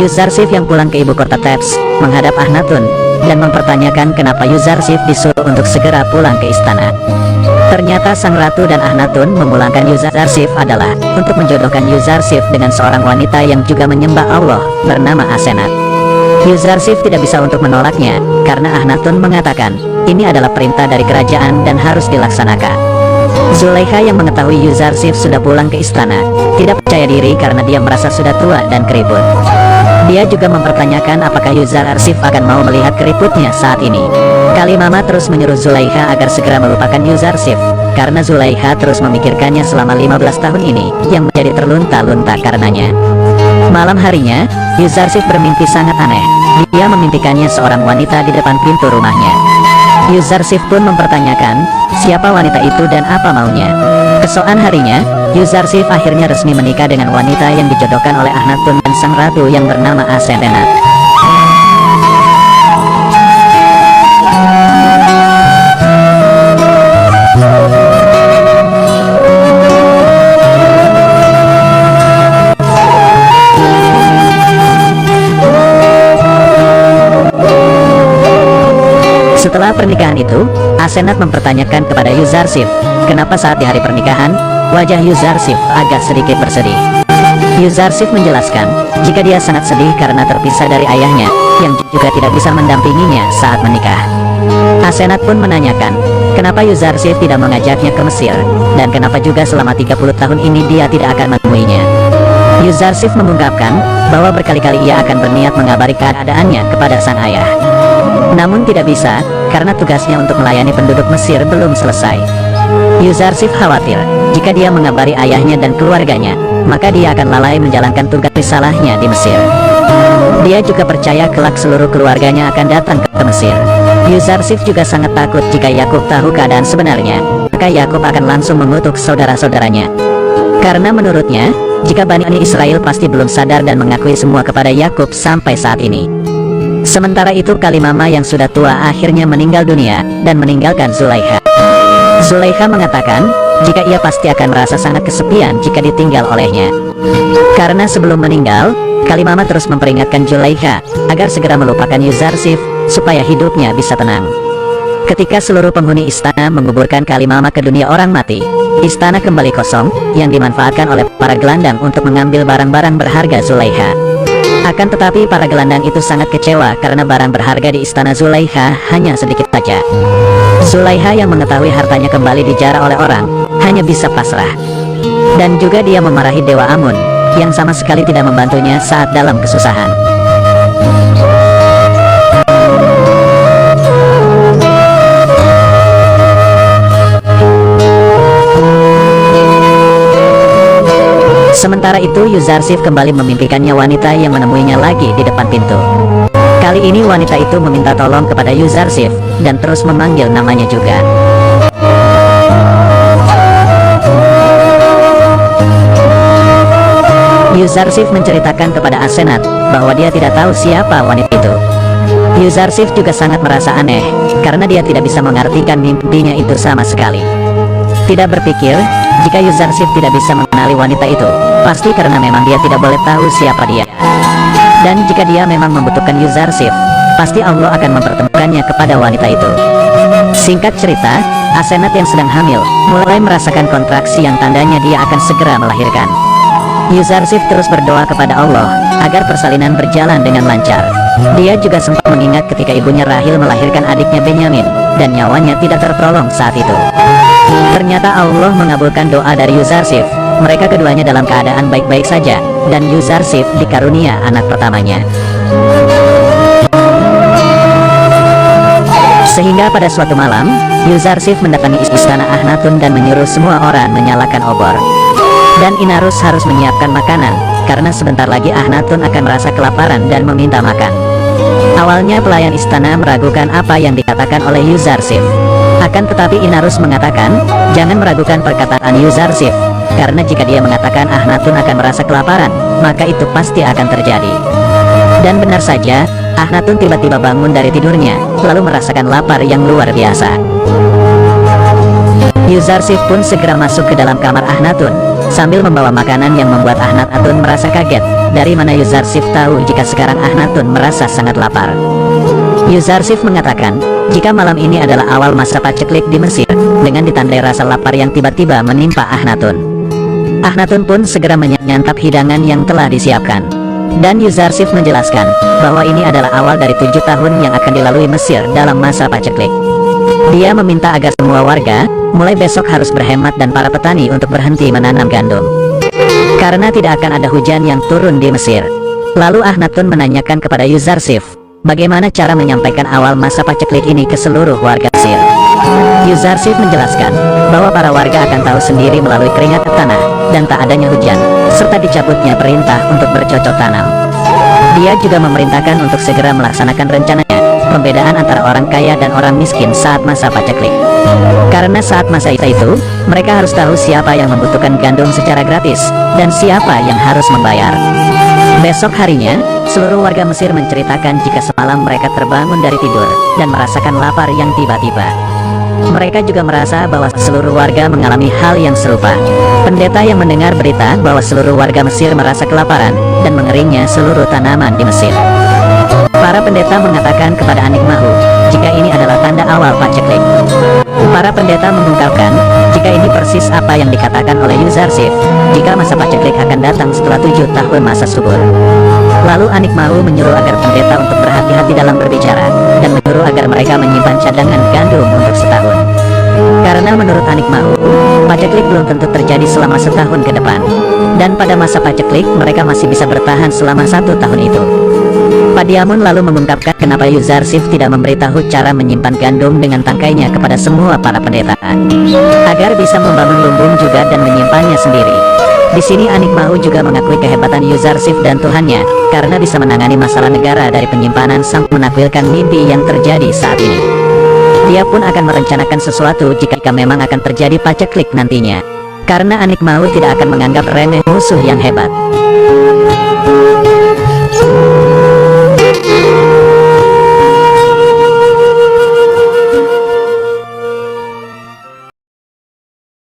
Yuzarsif yang pulang ke ibu kota Thebes menghadap Akhenaton dan mempertanyakan kenapa Yuzarsif disuruh untuk segera pulang ke istana. Ternyata sang ratu dan Akhenaton memulangkan Yuzarsif adalah untuk menjodohkan Yuzarsif dengan seorang wanita yang juga menyembah Allah bernama Asenat. Yuzarsif tidak bisa untuk menolaknya karena Akhenaton mengatakan ini adalah perintah dari kerajaan dan harus dilaksanakan. Zulaikha yang mengetahui Yuzarsif sudah pulang ke istana tidak percaya diri karena dia merasa sudah tua dan keriput. Dia juga mempertanyakan apakah Yuzarsif akan mau melihat keriputnya saat ini. Kalimama terus menyuruh Zulaikha agar segera melupakan Yuzarsif karena Zulaikha terus memikirkannya selama 15 tahun ini yang menjadi terlunta-lunta karenanya. Malam harinya, Yuzarsif bermimpi sangat aneh. Dia memimpikannya seorang wanita di depan pintu rumahnya. Yuzarsif pun mempertanyakan siapa wanita itu dan apa maunya. Keesokan harinya, Yuzarsif akhirnya resmi menikah dengan wanita yang dijodohkan oleh Akhenaton dan sang ratu yang bernama Asenat. Setelah pernikahan itu, Asenat mempertanyakan kepada Yuzarsif, kenapa saat di hari pernikahan, wajah Yuzarsif agak sedikit bersedih. Yuzarsif menjelaskan, jika dia sangat sedih karena terpisah dari ayahnya, yang juga tidak bisa mendampinginya saat menikah. Asenat pun menanyakan, kenapa Yuzarsif tidak mengajaknya ke Mesir, dan kenapa juga selama 30 tahun ini dia tidak akan menemuinya. Yuzarsif mengungkapkan, bahwa berkali-kali ia akan berniat mengabari keadaannya kepada sang ayah. Namun tidak bisa, karena tugasnya untuk melayani penduduk Mesir belum selesai. Yuzarsif khawatir, jika dia mengabari ayahnya dan keluarganya, maka dia akan lalai menjalankan tugas risalahnya di Mesir. Dia juga percaya kelak seluruh keluarganya akan datang ke Mesir. Yuzarsif juga sangat takut jika Yakub tahu keadaan sebenarnya, maka Yakub akan langsung mengutuk saudara-saudaranya. Karena menurutnya, jika Bani Israel pasti belum sadar dan mengakui semua kepada Yakub sampai saat ini. Sementara itu Kalimama yang sudah tua akhirnya meninggal dunia dan meninggalkan Zulaikha. Zulaikha mengatakan, jika ia pasti akan merasa sangat kesepian jika ditinggal olehnya. Karena sebelum meninggal, Kalimama terus memperingatkan Zulaikha agar segera melupakan Yuzarsif supaya hidupnya bisa tenang. Ketika seluruh penghuni istana menguburkan Kalimama ke dunia orang mati, istana kembali kosong yang dimanfaatkan oleh para gelandang untuk mengambil barang-barang berharga Zulaikha. Akan tetapi para gelandang itu sangat kecewa karena barang berharga di istana Zulaikha hanya sedikit saja. Zulaikha yang mengetahui hartanya kembali dijarah oleh orang, hanya bisa pasrah. Dan juga dia memarahi Dewa Amun, yang sama sekali tidak membantunya saat dalam kesusahan. Sementara itu Yuzarsif kembali memimpikannya wanita yang menemuinya lagi di depan pintu. Kali ini wanita itu meminta tolong kepada Yuzarsif dan terus memanggil namanya juga. Yuzarsif menceritakan kepada Asenat bahwa dia tidak tahu siapa wanita itu. Yuzarsif juga sangat merasa aneh karena dia tidak bisa mengartikan mimpinya itu sama sekali. Tidak berpikir, jika Yuzarsif tidak bisa mengenali wanita itu, pasti karena memang dia tidak boleh tahu siapa dia. Dan jika dia memang membutuhkan Yuzarsif, pasti Allah akan mempertemukannya kepada wanita itu. Singkat cerita, Asenat yang sedang hamil, mulai merasakan kontraksi yang tandanya dia akan segera melahirkan. Yuzarsif terus berdoa kepada Allah, agar persalinan berjalan dengan lancar. Dia juga sempat mengingat ketika ibunya Rahil melahirkan adiknya Benyamin, dan nyawanya tidak tertolong saat itu. Ternyata Allah mengabulkan doa dari Yuzarsif. Mereka keduanya dalam keadaan baik-baik saja, dan Yuzarsif dikarunia anak pertamanya. Sehingga pada suatu malam, Yuzarsif mendatangi istana Akhenaton dan menyuruh semua orang menyalakan obor. Dan Inarus harus menyiapkan makanan, karena sebentar lagi Akhenaton akan merasa kelaparan dan meminta makan. Awalnya pelayan istana meragukan apa yang dikatakan oleh Yuzarsif. Akan tetapi Inarus mengatakan, jangan meragukan perkataan Yuzarsif, karena jika dia mengatakan Akhenaton akan merasa kelaparan, maka itu pasti akan terjadi. Dan benar saja, Akhenaton tiba-tiba bangun dari tidurnya, lalu merasakan lapar yang luar biasa. Yuzarsif pun segera masuk ke dalam kamar Akhenaton, sambil membawa makanan yang membuat Akhenaton merasa kaget, dari mana Yuzarsif tahu jika sekarang Akhenaten merasa sangat lapar. Yuzarsif mengatakan, jika malam ini adalah awal masa paceklik di Mesir, dengan ditandai rasa lapar yang tiba-tiba menimpa Akhenaten. Akhenaten pun segera menyantap hidangan yang telah disiapkan. Dan Yuzarsif menjelaskan, bahwa ini adalah awal dari 7 tahun yang akan dilalui Mesir dalam masa paceklik. Dia meminta agar semua warga, mulai besok harus berhemat dan para petani untuk berhenti menanam gandum. Karena tidak akan ada hujan yang turun di Mesir. Lalu Akhenaten menanyakan kepada Yuzarsif, bagaimana cara menyampaikan awal masa paceklik ini ke seluruh warga Mesir. Yuzarsif menjelaskan, bahwa para warga akan tahu sendiri melalui keringat tanah, dan tak adanya hujan, serta dicabutnya perintah untuk bercocok tanam. Dia juga memerintahkan untuk segera melaksanakan rencananya, pembedaan antara orang kaya dan orang miskin saat masa paceklik. Karena saat masa itu, mereka harus tahu siapa yang membutuhkan gandum secara gratis, dan siapa yang harus membayar. Besok harinya, seluruh warga Mesir menceritakan jika semalam mereka terbangun dari tidur, dan merasakan lapar yang tiba-tiba. Mereka juga merasa bahwa seluruh warga mengalami hal yang serupa. Pendeta yang mendengar berita bahwa seluruh warga Mesir merasa kelaparan, dan mengeringnya seluruh tanaman di Mesir. Para pendeta mengatakan kepada Anikmahu, jika ini adalah tanda awal paceklik. Para pendeta mengungkapkan, jika ini persis apa yang dikatakan oleh Yuzarsif, jika masa paceklik akan datang setelah 7 tahun masa subur. Lalu Anikmahu menyuruh agar pendeta untuk berhati-hati dalam berbicara, dan menyuruh agar mereka menyimpan cadangan gandum untuk setahun. Karena menurut Anikmahu, paceklik belum tentu terjadi selama setahun ke depan. Dan pada masa paceklik, mereka masih bisa bertahan selama 1 tahun itu. Padiamun lalu mengungkapkan kenapa Yuzarsif tidak memberitahu cara menyimpan gandum dengan tangkainya kepada semua para pendeta, agar bisa membangun lumbung juga dan menyimpannya sendiri. Di sini Anikmahu juga mengakui kehebatan Yuzarsif dan Tuhannya, karena bisa menangani masalah negara dari penyimpanan sampai menakwilkan mimpi yang terjadi saat ini. Dia pun akan merencanakan sesuatu jika memang akan terjadi paceklik nantinya, karena Anikmahu tidak akan menganggap remeh musuh yang hebat.